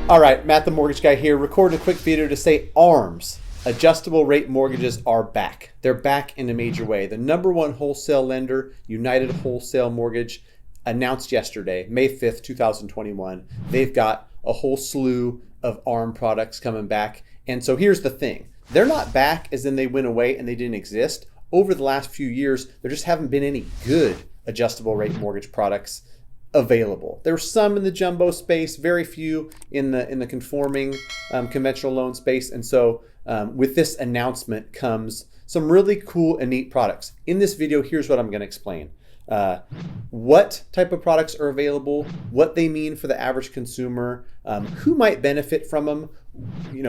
All right, Matt the Mortgage Guy here, recording a quick video to say ARMs, adjustable rate mortgages, are back. They're back in a major way. The number one wholesale lender, United Wholesale Mortgage, announced yesterday, May 5th, 2021, they've got a whole slew of ARM products coming back. And so here's the thing. They're not back as in they went away and they didn't exist. Over the last few years, there just haven't been any good adjustable rate mortgage products available. There were some in the jumbo space, very few in the conforming conventional loan space. And so with this announcement comes some really cool and neat products. In this video, here's what I'm going to explain. What type of products are available, what they mean for the average consumer, who might benefit from them,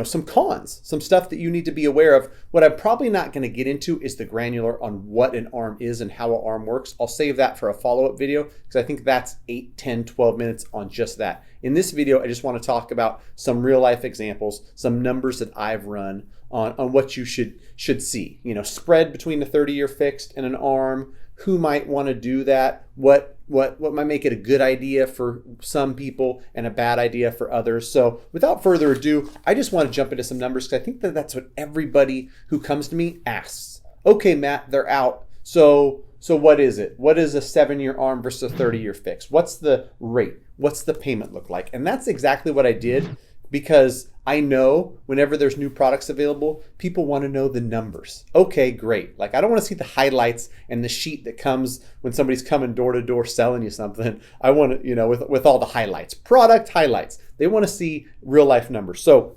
some cons, some stuff that you need to be aware of. What I'm probably not going to get into is the granular on what an ARM is and how an ARM works. I'll save that for a follow-up video because I think that's 8, 10, 12 minutes on just that. In this video, I just want to talk about some real life examples, some numbers that I've run on what you should see. Spread between the 30-year fixed and an ARM, who might want to do that, what might make it a good idea for some people and a bad idea for others. So without further ado, I just want to jump into some numbers because I think that's what everybody who comes to me asks. Okay, Matt, they're out. So what is it? What is a 7-year ARM versus a 30-year fix? What's the rate? What's the payment look like? And that's exactly what I did, because I know whenever there's new products available, people want to know the numbers. Okay, great. Like, I don't want to see the highlights and the sheet that comes when somebody's coming door to door selling you something. I want to, with all the highlights, product highlights. They want to see real life numbers. So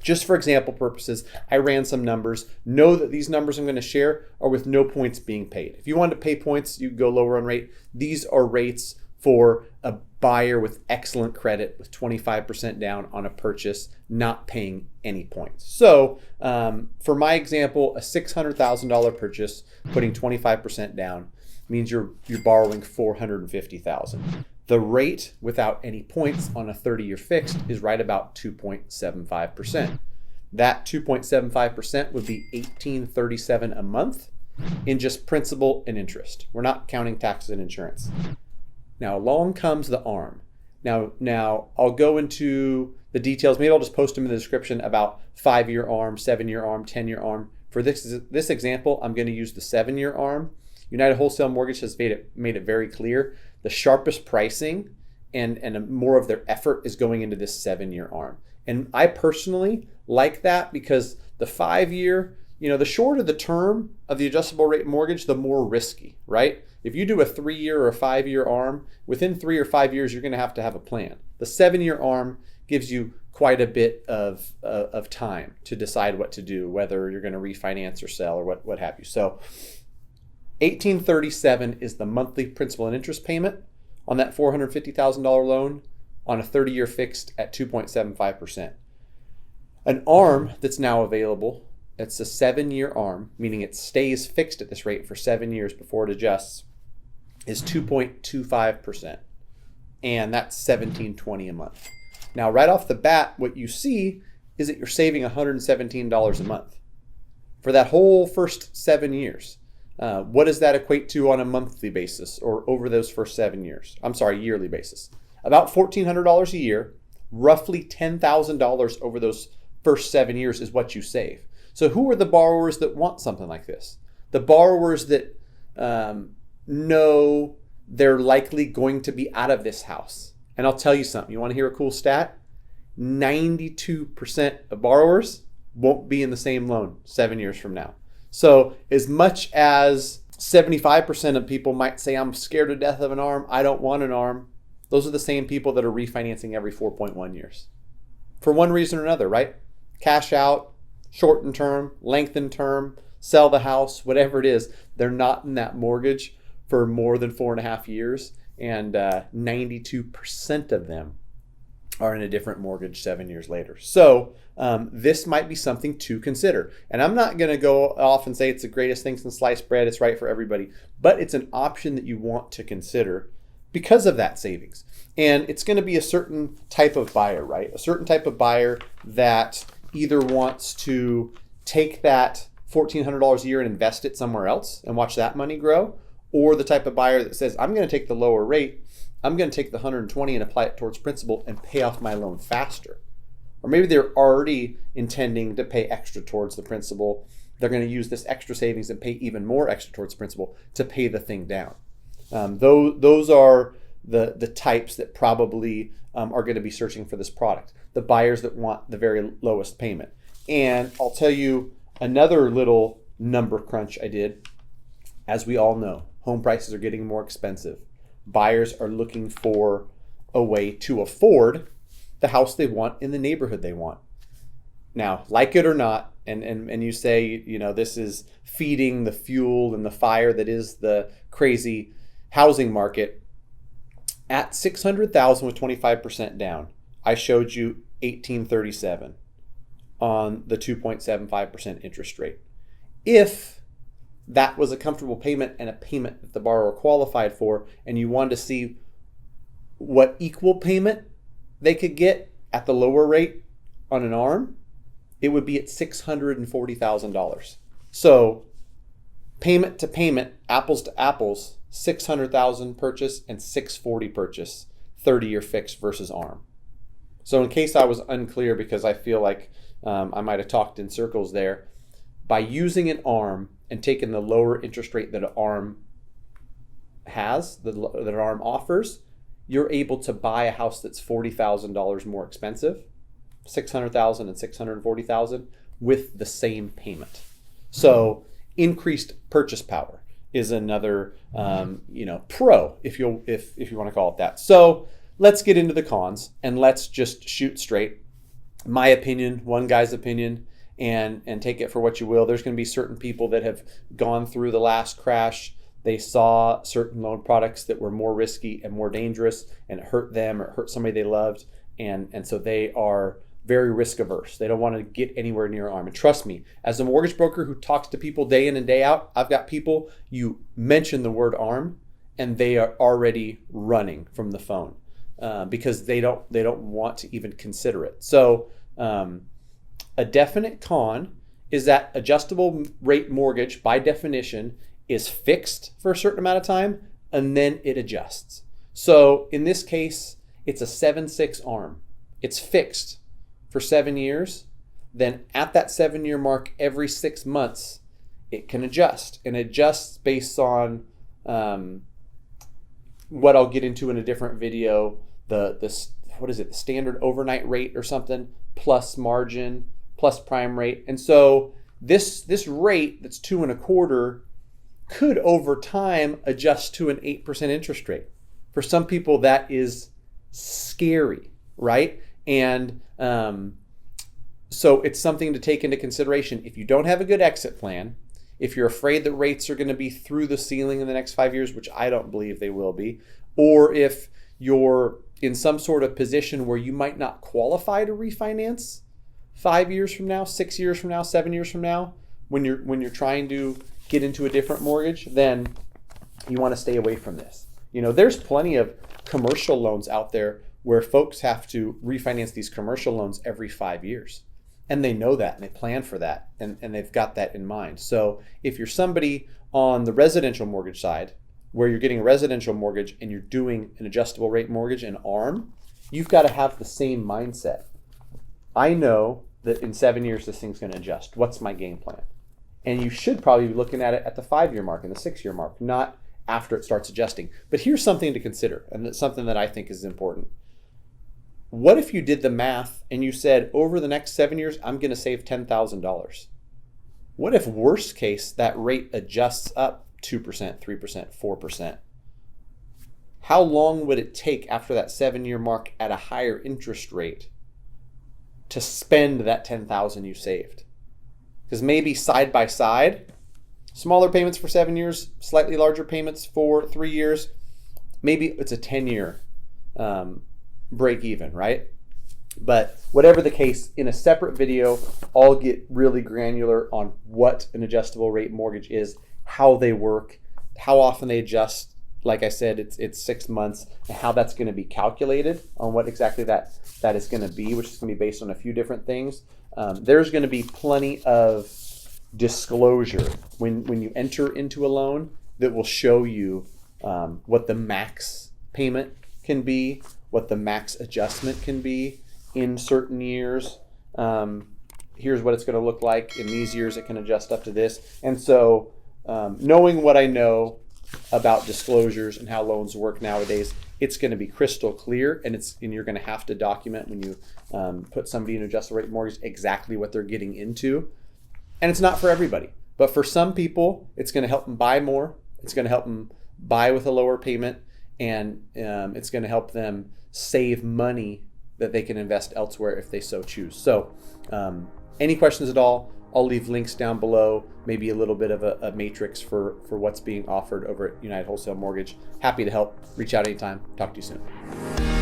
just for example purposes, I ran some numbers. Know that these numbers I'm going to share are with no points being paid. If you want to pay points, you go lower on rate. These are rates for a buyer with excellent credit with 25% down on a purchase, not paying any points. So for my example, a $600,000 purchase, putting 25% down means you're borrowing $450,000. The rate without any points on a 30-year fixed is right about 2.75%. That 2.75% would be $1,837 a month in just principal and interest. We're not counting taxes and insurance. Now along comes the ARM. Now I'll go into the details. Maybe I'll just post them in the description about 5-year ARM, 7-year ARM, 10-year ARM. For this example, I'm going to use the 7-year ARM. United Wholesale Mortgage has made it very clear the sharpest pricing and more of their effort is going into this 7-year ARM. And I personally like that because the 5-year, the shorter the term of the adjustable rate mortgage, the more risky, right? If you do a 3-year or a 5-year ARM, within 3 or 5 years, you're going to have a plan. The 7-year ARM gives you quite a bit of time to decide what to do, whether you're going to refinance or sell or what have you. So $1,837 is the monthly principal and interest payment on that $450,000 loan on a 30-year fixed at 2.75%. An ARM that's now available, it's a 7-year ARM, meaning it stays fixed at this rate for 7 years before it adjusts, is 2.25%. And that's $1,720 a month. Now, right off the bat, what you see is that you're saving $117 a month for that whole first 7 years. What does that equate to on a monthly basis or over those first 7 years? Yearly basis. About $1,400 a year, roughly $10,000 over those first 7 years is what you save. So who are the borrowers that want something like this? The borrowers that know they're likely going to be out of this house. And I'll tell you something. You want to hear a cool stat? 92% of borrowers won't be in the same loan 7 years from now. So as much as 75% of people might say, I'm scared to death of an ARM, I don't want an ARM, those are the same people that are refinancing every 4.1 years. For one reason or another, right? Cash out, shorten term, lengthen term, sell the house, whatever it is, they're not in that mortgage for more than 4.5 years. And 92% of them are in a different mortgage 7 years later. So this might be something to consider. And I'm not going to go off and say it's the greatest thing since sliced bread, it's right for everybody, but it's an option that you want to consider because of that savings. And it's going to be a certain type of buyer, right? A certain type of buyer that either wants to take that $1,400 a year and invest it somewhere else and watch that money grow, or the type of buyer that says, I'm going to take the lower rate, I'm going to take the 120 and apply it towards principal and pay off my loan faster. or maybe they're already intending to pay extra towards the principal. They're going to use this extra savings and pay even more extra towards the principal to pay the thing down. Those are the types that probably are going to be searching for this product. The buyers that want the very lowest payment. And I'll tell you another little number crunch I did. As we all know, home prices are getting more expensive. Buyers are looking for a way to afford the house they want in the neighborhood they want. Now, like it or not, and you say, you know, this is feeding the fuel and the fire that is the crazy housing market. At $600,000 with 25% down, I showed you $1,837 on the 2.75% interest rate. If that was a comfortable payment and a payment that the borrower qualified for, and you wanted to see what equal payment they could get at the lower rate on an ARM, it would be at $640,000. So payment to payment, apples to apples, $600,000 purchase and $640 purchase, 30-year fixed versus ARM. So in case I was unclear, because I feel like I might have talked in circles there, by using an ARM and taking the lower interest rate that an ARM has, that an ARM offers, you're able to buy a house that's $40,000 more expensive, $600,000 and $640,000 with the same payment. So increased purchase power is another pro, if you want to call it that. So let's get into the cons and let's just shoot straight. My opinion, one guy's opinion, and take it for what you will. There's going to be certain people that have gone through the last crash. They saw certain loan products that were more risky and more dangerous, and it hurt them or hurt somebody they loved, and so they are very risk averse. They don't want to get anywhere near ARM. And trust me, as a mortgage broker who talks to people day in and day out, I've got people, you mention the word ARM and they are already running from the phone because they don't want to even consider it. So a definite con is that adjustable rate mortgage by definition is fixed for a certain amount of time and then it adjusts. So in this case, it's a 7/6 ARM. It's fixed for 7 years. Then at that 7-year mark, every 6 months, it can adjust, and adjusts based on what I'll get into in a different video. The standard overnight rate or something, plus margin, plus prime rate. And so this rate that's 2.25 could over time adjust to an 8% interest rate. For some people, that is scary, right? And so it's something to take into consideration. If you don't have a good exit plan, if you're afraid that rates are going to be through the ceiling in the next 5 years, which I don't believe they will be, or if you're in some sort of position where you might not qualify to refinance 5 years from now, 6 years from now, 7 years from now, when you're trying to get into a different mortgage, then you want to stay away from this. You know, there's plenty of commercial loans out there where folks have to refinance these commercial loans every 5 years. And they know that and they plan for that and they've got that in mind. So if you're somebody on the residential mortgage side where you're getting a residential mortgage and you're doing an adjustable rate mortgage, an ARM, you've got to have the same mindset. I know that in 7 years this thing's going to adjust. What's my game plan? And you should probably be looking at it at the 5-year mark and the 6-year mark, not after it starts adjusting. But here's something to consider, and it's something that I think is important. What if you did the math and you said, over the next 7 years, I'm going to save $10,000? What if, worst case, that rate adjusts up 2%, 3%, 4%? How long would it take after that 7-year mark at a higher interest rate to spend that $10,000 you saved? Because maybe side by side, smaller payments for 7 years, slightly larger payments for 3 years, maybe it's a 10-year break even, right? But whatever the case, in a separate video, I'll get really granular on what an adjustable rate mortgage is, how they work, how often they adjust. Like I said, it's 6 months, and how that's going to be calculated on what exactly that is going to be, which is going to be based on a few different things. There's going to be plenty of disclosure when you enter into a loan that will show you what the max payment can be, what the max adjustment can be, in certain years. Here's what it's going to look like in these years. It can adjust up to this. And so knowing what I know about disclosures and how loans work nowadays, it's going to be crystal clear, and you're going to have to document when you put somebody in an adjustable rate mortgage exactly what they're getting into. And it's not for everybody, but for some people, it's going to help them buy more. It's going to help them buy with a lower payment, and it's going to help them save money that they can invest elsewhere if they so choose. So any questions at all, I'll leave links down below, maybe a little bit of a matrix for what's being offered over at United Wholesale Mortgage. Happy to help. Reach out anytime. Talk to you soon.